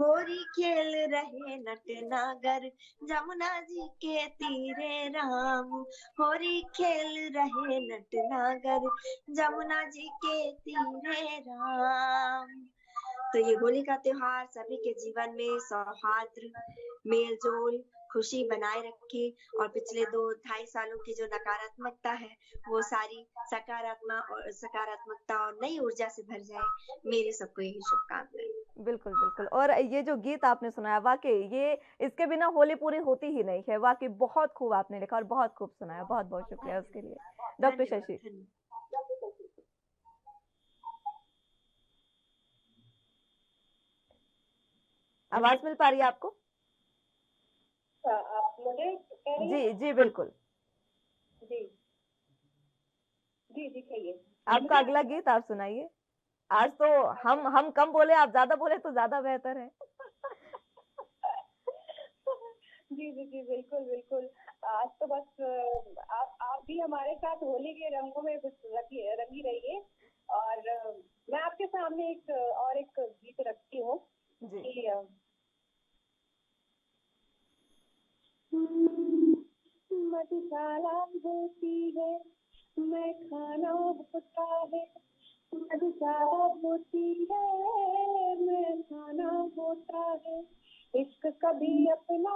होरी खेल रहे नट नागर जमुना जी के तीरे राम, होरी खेल रहे नट नागर जमुना जी के तीरे राम। तो ये होली का त्योहार सभी के जीवन में सौहार्द, मेल जोल, खुशी बनाए रखे और पिछले 2-2.5 सालों की जो नकारात्मकता है वो सारी सकारात्मकता और नई ऊर्जा से भर जाए। मेरी सबको यही शुभकामनाएं। बिल्कुल बिल्कुल। और ये जो गीत आपने सुनाया, वाकई ये इसके बिना होली पूरी होती ही नहीं है। वाकई बहुत खूब आपने लिखा और बहुत खूब सुनाया। बहुत बहुत शुक्रिया उसके लिए डॉक्टर शशि। आवाज मिल पा रही है आपको? आप मुझे कह रही हैं? जी जी बिल्कुल। जी जी जी कहिए। आपका अगला गीत आप सुनाइए। आज तो हम कम बोले, आप ज्यादा बोले तो ज्यादा बेहतर है। जी जी जी बिल्कुल बिल्कुल। आज तो बस आप भी हमारे साथ होली के रंगों में रंगी रहिए। और मैं आपके सामने एक गीत रखती हूँ कि मधुशाला होती है, मैं खाना होता है, मधुशाला होती है, मैं खाना होता है, इश्क कभी अपना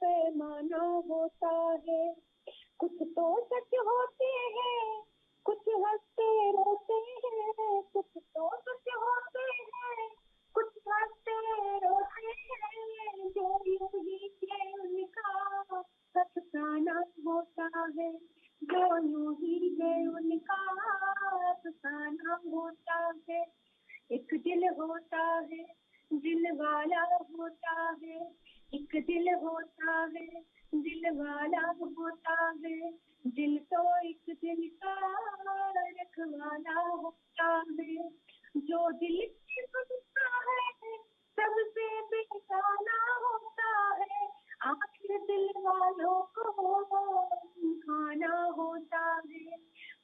पैमाना होता है, कुछ तो सच होते हैं, कुछ हंसते रोते हैं, कुछ तो सच होते हैं, कुछ हंसते रोते हैं, जो यूं ही के उनका अफसाना होता है, जो यूं ही के उनका अफसाना होता है, एक दिल होता है, दिल वाला होता है, एक दिल होता है, दिल वाला होता है, दिल तो एक दिल का रखवाला होता है, जो दिल की सुनता है सबसे बेगाना होता है, आखिर दिल वालों को खाना होता है,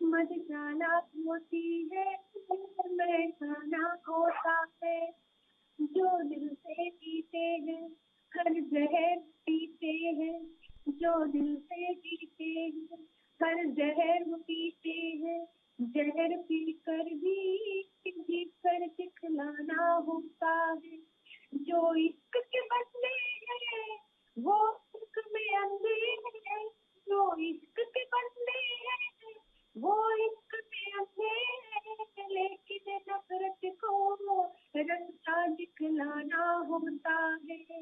मधुशाला होती है, मैं खाना होता है, जो दिल से पीते हैं हर जहर पीते हैं, जो दिल से पीते हैं हर जहर पीते हैं, जहर पीकर भी जीत कर दिखलाना होता है, जो इश्क के बदले हैं वो इश्क में अंधे हैं, जो इश्क के बदले हैं वो इश्क में अंधे हैं, लेकिन नफरत को रास्ता दिखलाना होता है,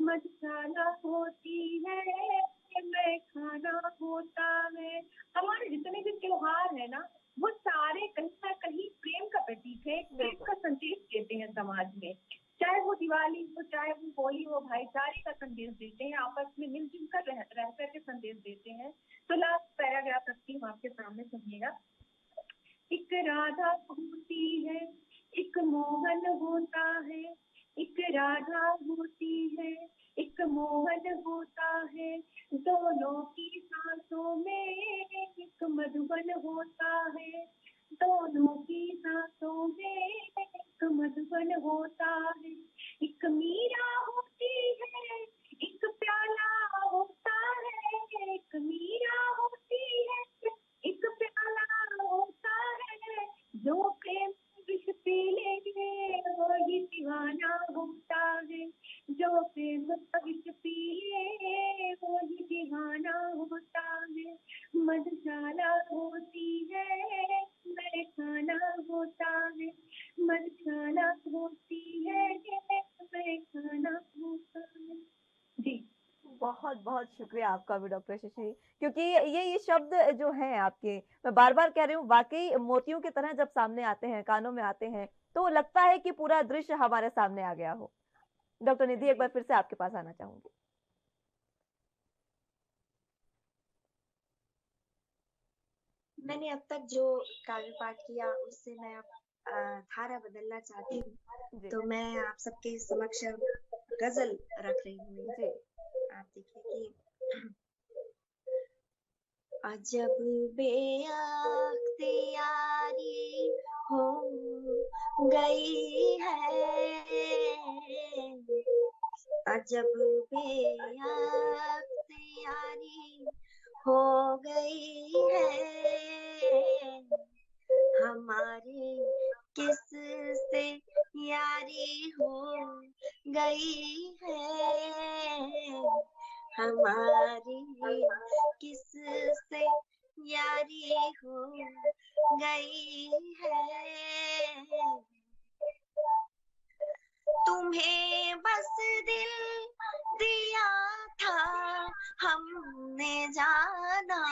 मधुशाला होती है, मैं खाना होता है। हमारे जितने भी त्योहार है ना वो सारे कहीं ना कहीं प्रेम का प्रतीक है, प्रेम का संदेश देते हैं समाज में। चाहे वो दिवाली हो, चाहे वो होली हो, भाईचारे का संदेश देते हैं, आपस में मिलजुल कर रह करके संदेश देते हैं। तो लास्ट पैराग्राफ रखती हूँ आपके सामने, सुनिएगा। एक राधा होती है, एक मोहन होता है, एक राधा होती है, एक मोहन होता है, दोनों की सांसों में एक मधुबन होता है, दोनों की सांसों में एक मधुबन होता है। एक मीरा होती है, एक प्याला होता है, एक मीरा होती है, एक प्याला होता है, जो प्रेम विष पी ले वही दीवाना होता है, जो प्रेम विष पी ले वही दीवाना होता है। मधुशाला होती है, मेरे खाना होता है, मधुशाला होती है, मेरे खाना होता है। जी, बहुत बहुत शुक्रिया आपका भी डॉक्टर शशि, क्योंकि ये शब्द जो हैं आपके, मैं बार बार कह रही हूँ, वाकई मोतियों की तरह जब सामने आते हैं, कानों में आते हैं, तो लगता है कि पूरा दृश्य हमारे सामने आ गया हो। डॉक्टर निधि, एक बार फिर से आपके पास आना चाहूंगी। मैंने अब तक जो काव्य पाठ किया उससे मैं अब धारा बदलना चाहती हूँ, जी तो मैं आप सबके समक्ष गजल रख रही हूँ। जी आप देखिए कि अजब बेअख्तियारी हो गई है, अजब बेअख्तियारी हो गई है, हमारी किस से यारी हो गई है, हमारी किस से यारी हो गई है, तुम्हें बस दिल दिया था हमने जाना,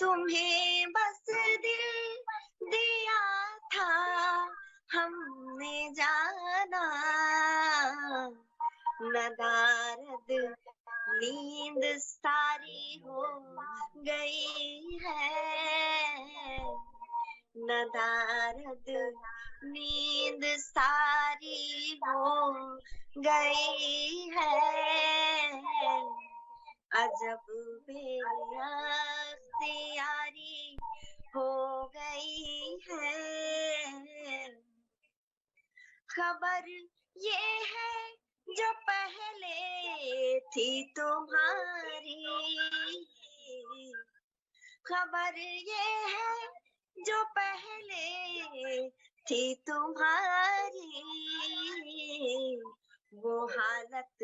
तुम्हें बस दिल दिया था हमने जाना, नदारद नींद सारी हो गई है, नदारद नींद सारी हो गई है, अजब बेअख्तियारी हो गई है। खबर ये है जो पहले थी तुम्हारी, खबर ये है जो पहले थी तुम्हारी, वो हालत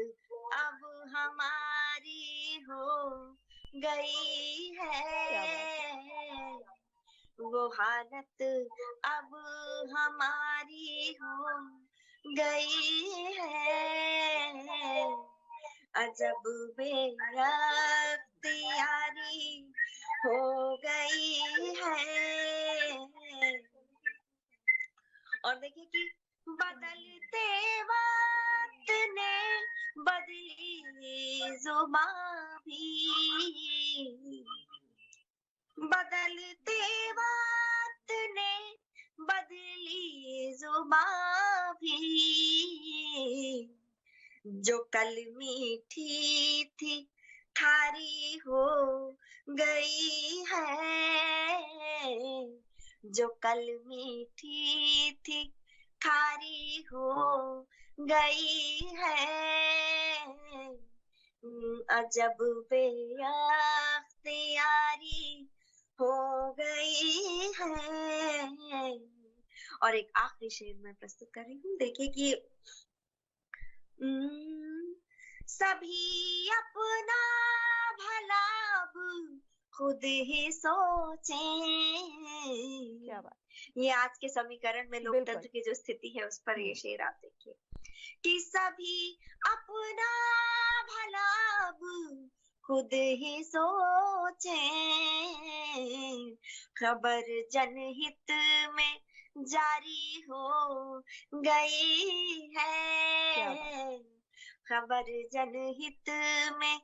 अब हमारी हो गई है, वो हालत अब हमारी हो गई है, अजब बेअख्तियारी हो गई है। और देखिए कि बदलते वक्त ने बदली जुबां भी, बदलते वक्त ने बदली जुबां भी, जो कल मीठी थी खारी हो गई है, जो कल मीठी थी खारी हो गई है, अजब बेअख्तियारी हो गई है। और एक आखिरी शेर मैं प्रस्तुत कर रही हूँ, देखिए कि सभी अपना भला अब खुद ही सोचें, क्या बात, ये आज के समीकरण में लोकतंत्र की जो स्थिति है उस पर ये शेर आप देखिए कि सभी अपना भला अब खुद ही सोचें, खबर जनहित में जारी हो गई है, खबर जनहित में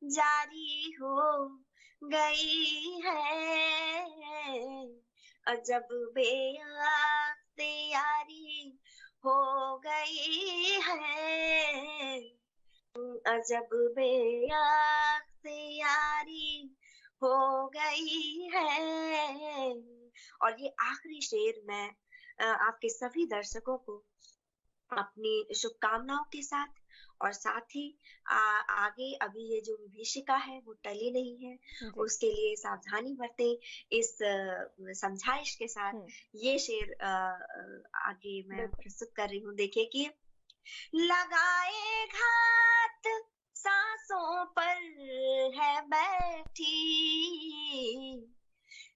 जारी हो गई है, अजब बेअख्तियारी हो गई है, अजब बेअख्तियारी हो गई है। और ये आखिरी शेर मैं आपके सभी दर्शकों को अपनी शुभकामनाओं के साथ और साथ ही आगे अभी ये जो विभीषिका है वो टली नहीं है, उसके लिए सावधानी बरतें, इस समझाइश के साथ ये शेर आगे मैं प्रस्तुत कर रही हूँ। देखिए कि लगाए घात सांसों पर है बैठी,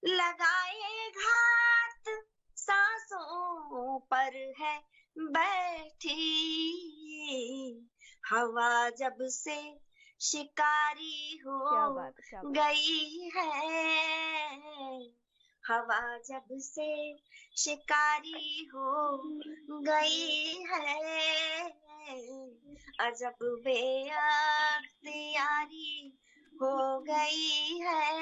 लगाए घात सांसों पर है बैठी, हवा जब से शिकारी हो गई है, हवा जब से शिकारी हो गई है, अजब बेअख्तियारी हो गई है,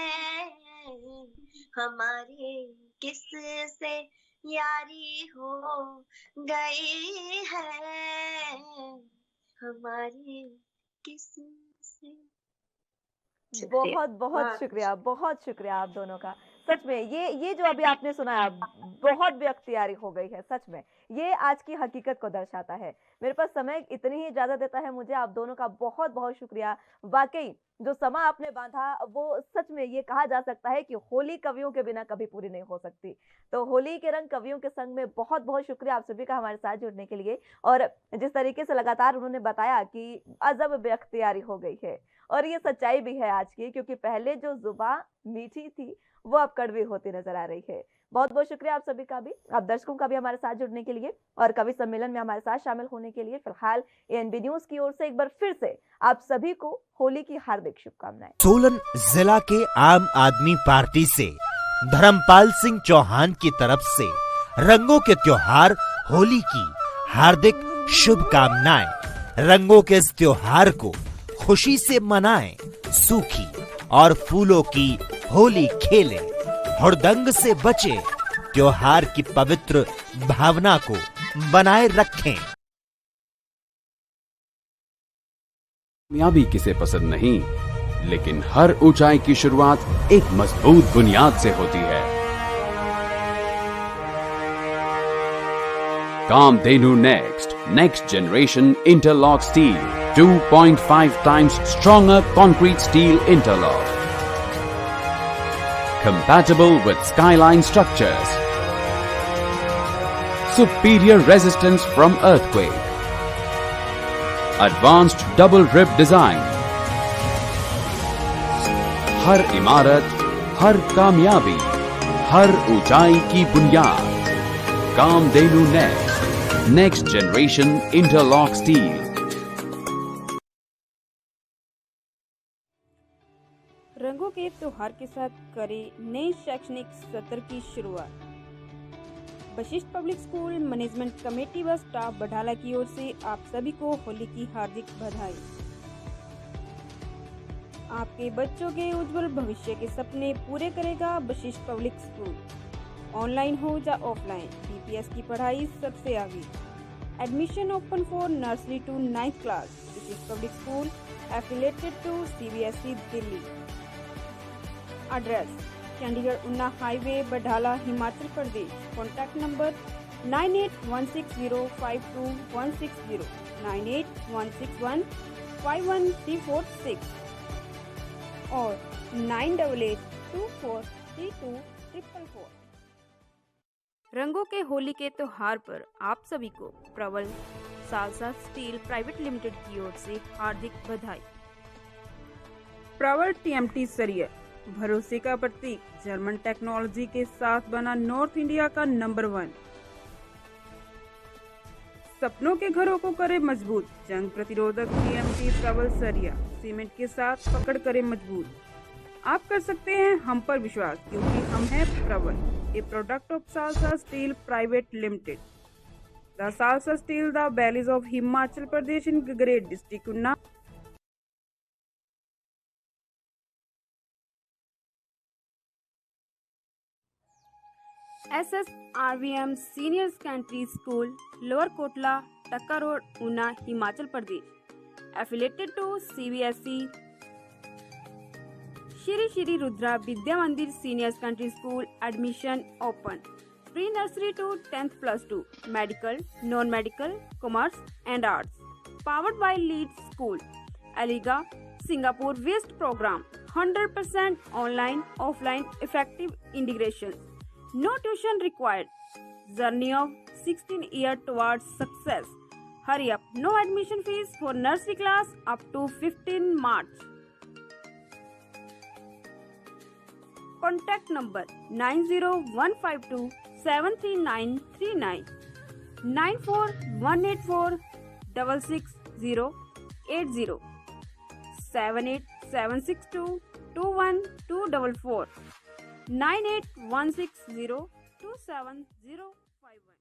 हमारे किस से यारी हो गई है, हमारी किस से। बहुत बहुत शुक्रिया, बहुत शुक्रिया आप दोनों का। सच में ये जो अभी आपने सुनाया बहुत बेअख्तियारी हो गई है, सच में ये आज की हकीकत को दर्शाता है। मेरे पास समय इतनी ही इजाजत देता है मुझे। आप दोनों का बहुत बहुत शुक्रिया। वाकई जो समा आपने बांधा वो सच में ये कहा जा सकता है कि होली कवियों के बिना कभी पूरी नहीं हो सकती। तो होली के रंग कवियों के संग में बहुत बहुत शुक्रिया आप सभी का हमारे साथ जुड़ने के लिए। और जिस तरीके से लगातार उन्होंने बताया कि अजब बेअख्तियारी हो गई है, और ये सच्चाई भी है आज की, क्योंकि पहले जो जुबान मीठी थी वो अब कड़वी होती नजर आ रही है। बहुत बहुत शुक्रिया आप सभी का भी, आप दर्शकों का भी हमारे साथ जुड़ने के लिए और कवि सम्मेलन में हमारे साथ शामिल होने के लिए। फिलहाल एएनबी न्यूज की ओर से एक बार फिर से आप सभी को होली की हार्दिक शुभकामनाएं। सोलन जिला के आम आदमी पार्टी से धर्मपाल सिंह चौहान की तरफ से रंगों के त्योहार होली की हार्दिक शुभकामनाएं। रंगों के इस त्योहार को खुशी से मनाएं, सूखी और फूलों की होली खेलें, हुड़दंग से बचें, त्योहार की पवित्र भावना को बनाए रखें। कामयाबी किसे पसंद नहीं, लेकिन हर ऊंचाई की शुरुआत एक मजबूत बुनियाद से होती है। Kamdhenu next generation interlock steel, 2.5 times stronger concrete steel interlock, compatible with skyline structures, superior resistance from earthquake, advanced double rib design, हर इमारत, हर कामयाबी, हर ऊंचाई की बुनियाद। Kamdhenu next generation interlock steel. रंगों के त्योहार के साथ करें नए शैक्षणिक सत्र की शुरुआत। Vashishtha public school management committee व स्टाफ बढ़ाला की ओर से आप सभी को होली की हार्दिक बधाई। आपके बच्चों के उज्जवल भविष्य के सपने पूरे करेगा वशिष्ठ पब्लिक स्कूल। ऑनलाइन हो या ऑफलाइन, बीपीएस की पढ़ाई सबसे आगे। Admission open for nursery to 9th class. Vashishtha public school affiliated to CBSE Delhi. Address Chandigarh Una highway, Badhala, Himachal Pradesh. Contact number 9816052160, 9816151346 और 9882432344। रंगों के होली के त्योहार पर आप सभी को प्रबल सालसा स्टील प्राइवेट लिमिटेड की ओर से हार्दिक बधाई। प्रबल टीएमटी सरिया, भरोसे का प्रतीक, जर्मन टेक्नोलॉजी के साथ बना नॉर्थ इंडिया का नंबर 1। सपनों के घरों को करे मजबूत, जंग प्रतिरोधक टीएमटी प्रबल सरिया सीमेंट के साथ पकड़ करे मजबूत। आप कर सकते हैं हम पर विश्वास, क्योंकि हम हैं प्रबल। a product of Salsa Steel Private Limited. The Salsa Steel, the valleys of Himachal Pradesh in Great District, Unna. SSRVM Senior Secondary School, Lower Kotla, Takka Road, Una, Himachal Pradesh. Affiliated to CBSE. Shri Shri Rudra Vidya Mandir Senior Secondary School, admission open. Pre-nursery to 10th plus 2, medical, non-medical, commerce and arts. Powered by Lead School, Aliga, Singapore West program, 100% online, offline, effective integration. No tuition required. Journey of 16 years towards success. Hurry up, no admission fees for nursery class up to 15 March. Contact number 90152 73939 94184 66080 78762 21244 98160 27051.